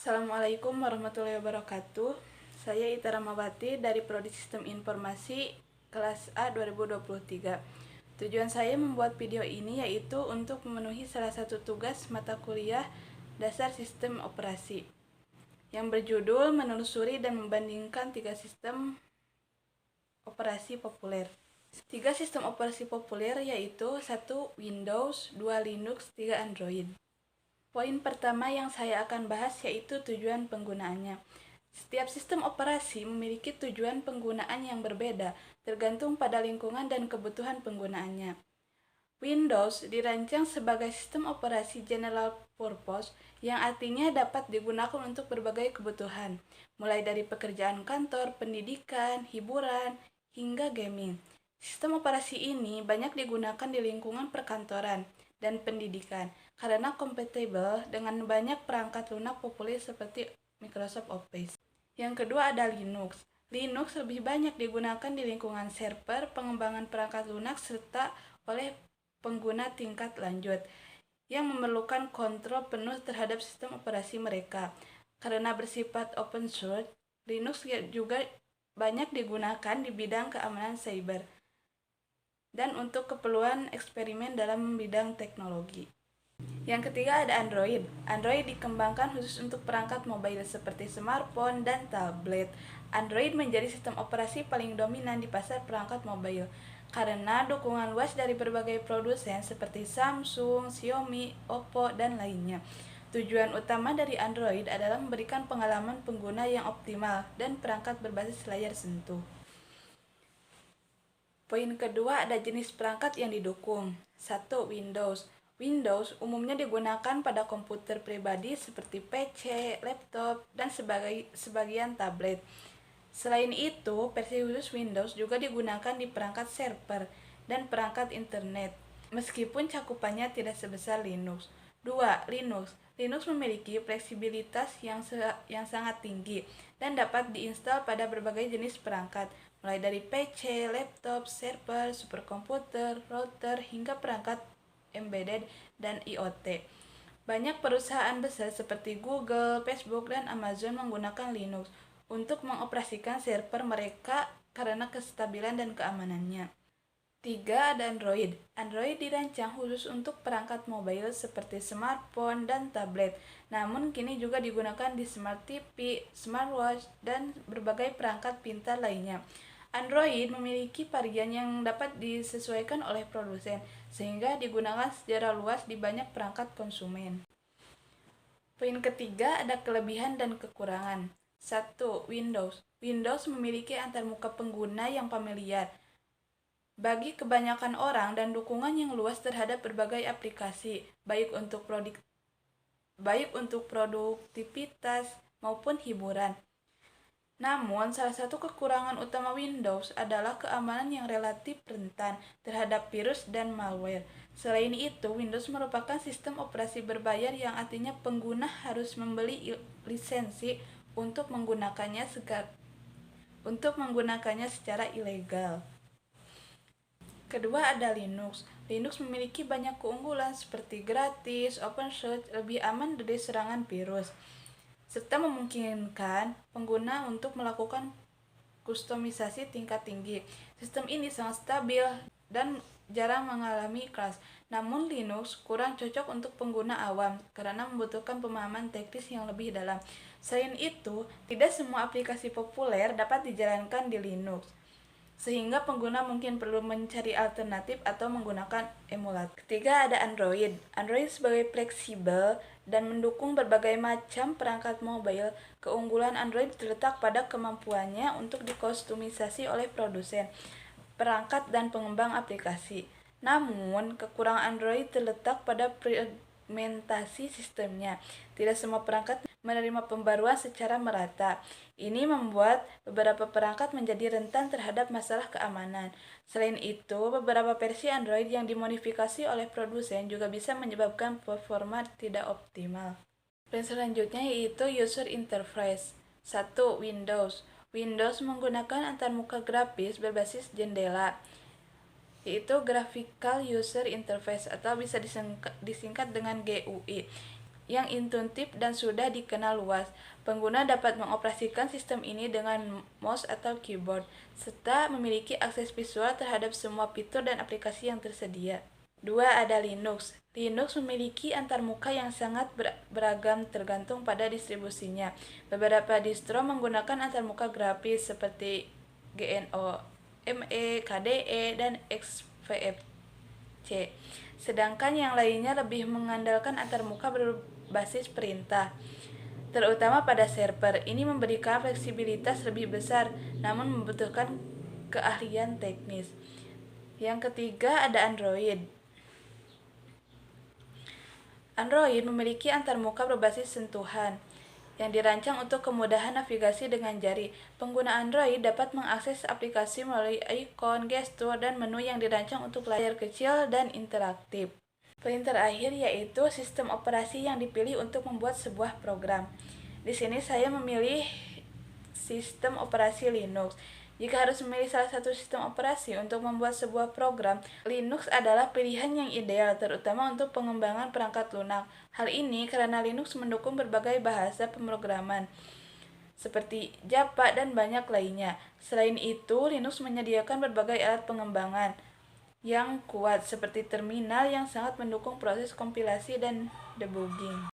Assalamualaikum warahmatullahi wabarakatuh. Saya Ita Ramawati dari Prodi Sistem Informasi kelas A 2023. Tujuan saya membuat video ini yaitu untuk memenuhi salah satu tugas mata kuliah dasar sistem operasi yang berjudul menelusuri dan membandingkan tiga sistem operasi populer. Tiga sistem operasi populer yaitu 1. Windows, 2. Linux, 3. Android. Poin pertama yang saya akan bahas yaitu tujuan penggunaannya. Setiap sistem operasi memiliki tujuan penggunaan yang berbeda, tergantung pada lingkungan dan kebutuhan penggunaannya. Windows dirancang sebagai sistem operasi general purpose yang artinya dapat digunakan untuk berbagai kebutuhan, mulai dari pekerjaan kantor, pendidikan, hiburan, hingga gaming. Sistem operasi ini banyak digunakan di lingkungan perkantoran dan pendidikan karena kompatibel dengan banyak perangkat lunak populer seperti Microsoft Office. Yang kedua ada Linux. Linux lebih banyak digunakan di lingkungan server, pengembangan perangkat lunak, serta oleh pengguna tingkat lanjut yang memerlukan kontrol penuh terhadap sistem operasi mereka. Karena bersifat open source, Linux juga banyak digunakan di bidang keamanan cyber dan untuk keperluan eksperimen dalam bidang teknologi. Yang ketiga ada Android. Android dikembangkan khusus untuk perangkat mobile seperti smartphone dan tablet. Android menjadi sistem operasi paling dominan di pasar perangkat mobile karena dukungan luas dari berbagai produsen seperti Samsung, Xiaomi, Oppo, dan lainnya. Tujuan utama dari Android adalah memberikan pengalaman pengguna yang optimal dan perangkat berbasis layar sentuh. Poin kedua ada jenis perangkat yang didukung. 1. Windows. Windows umumnya digunakan pada komputer pribadi seperti PC, laptop, dan sebagian tablet. Selain itu, versi khusus Windows juga digunakan di perangkat server dan perangkat internet, meskipun cakupannya tidak sebesar Linux. 2. Linux. Linux memiliki fleksibilitas yang sangat tinggi dan dapat diinstal pada berbagai jenis perangkat, mulai dari PC, laptop, server, superkomputer, router, hingga perangkat embedded dan IoT. Banyak perusahaan besar seperti Google, Facebook, dan Amazon menggunakan Linux untuk mengoperasikan server mereka karena kestabilan dan keamanannya. 3. Ada Android. Android dirancang khusus untuk perangkat mobile seperti smartphone dan tablet, namun kini juga digunakan di smart TV, smartwatch, dan berbagai perangkat pintar lainnya. Android memiliki varian yang dapat disesuaikan oleh produsen, sehingga digunakan secara luas di banyak perangkat konsumen. Poin ketiga ada kelebihan dan kekurangan. 1. Windows. Windows memiliki antarmuka pengguna yang familiar bagi kebanyakan orang dan dukungan yang luas terhadap berbagai aplikasi, baik untuk produktivitas maupun hiburan. Namun, salah satu kekurangan utama Windows adalah keamanan yang relatif rentan terhadap virus dan malware. Selain itu, Windows merupakan sistem operasi berbayar yang artinya pengguna harus membeli lisensi untuk menggunakannya secara ilegal. Kedua ada Linux. Linux memiliki banyak keunggulan seperti gratis, open source, lebih aman dari serangan virus, serta memungkinkan pengguna untuk melakukan kustomisasi tingkat tinggi. Sistem ini sangat stabil dan jarang mengalami crash. Namun Linux kurang cocok untuk pengguna awam karena membutuhkan pemahaman teknis yang lebih dalam. Selain itu, tidak semua aplikasi populer dapat dijalankan di Linux, sehingga pengguna mungkin perlu mencari alternatif atau menggunakan emulator. Ketiga ada Android. Android sebagai fleksibel dan mendukung berbagai macam perangkat mobile. Keunggulan Android terletak pada kemampuannya untuk dikustomisasi oleh produsen, perangkat, dan pengembang aplikasi. Namun, kekurangan Android terletak pada fragmentasi sistemnya. Tidak semua perangkat menerima pembaruan secara merata. Ini membuat beberapa perangkat menjadi rentan terhadap masalah keamanan. Selain itu, beberapa versi Android yang dimodifikasi oleh produsen juga bisa menyebabkan performa tidak optimal. Dan selanjutnya yaitu User Interface. 1. Windows. Windows menggunakan antarmuka grafis berbasis jendela, yaitu Graphical User Interface atau bisa disingkat dengan GUI, yang intuitif dan sudah dikenal luas. Pengguna dapat mengoperasikan sistem ini dengan mouse atau keyboard, serta memiliki akses visual terhadap semua fitur dan aplikasi yang tersedia. 2. Ada Linux. Linux memiliki antarmuka yang sangat beragam tergantung pada distribusinya. Beberapa distro menggunakan antarmuka grafis seperti GNOME, KDE, dan XFCE. Sedangkan yang lainnya lebih mengandalkan antarmuka berbasis perintah, terutama pada server. Ini memberikan fleksibilitas lebih besar, namun membutuhkan keahlian teknis. Yang ketiga ada Android. Android memiliki antarmuka berbasis sentuhan yang dirancang untuk kemudahan navigasi dengan jari. Pengguna Android dapat mengakses aplikasi melalui ikon, gestur, dan menu yang dirancang untuk layar kecil dan interaktif. Poin terakhir yaitu sistem operasi yang dipilih untuk membuat sebuah program. Di sini saya memilih sistem operasi Linux. Jika harus memilih salah satu sistem operasi untuk membuat sebuah program, Linux adalah pilihan yang ideal, terutama untuk pengembangan perangkat lunak. Hal ini karena Linux mendukung berbagai bahasa pemrograman, seperti Java dan banyak lainnya. Selain itu, Linux menyediakan berbagai alat pengembangan yang kuat, seperti terminal yang sangat mendukung proses kompilasi dan debugging.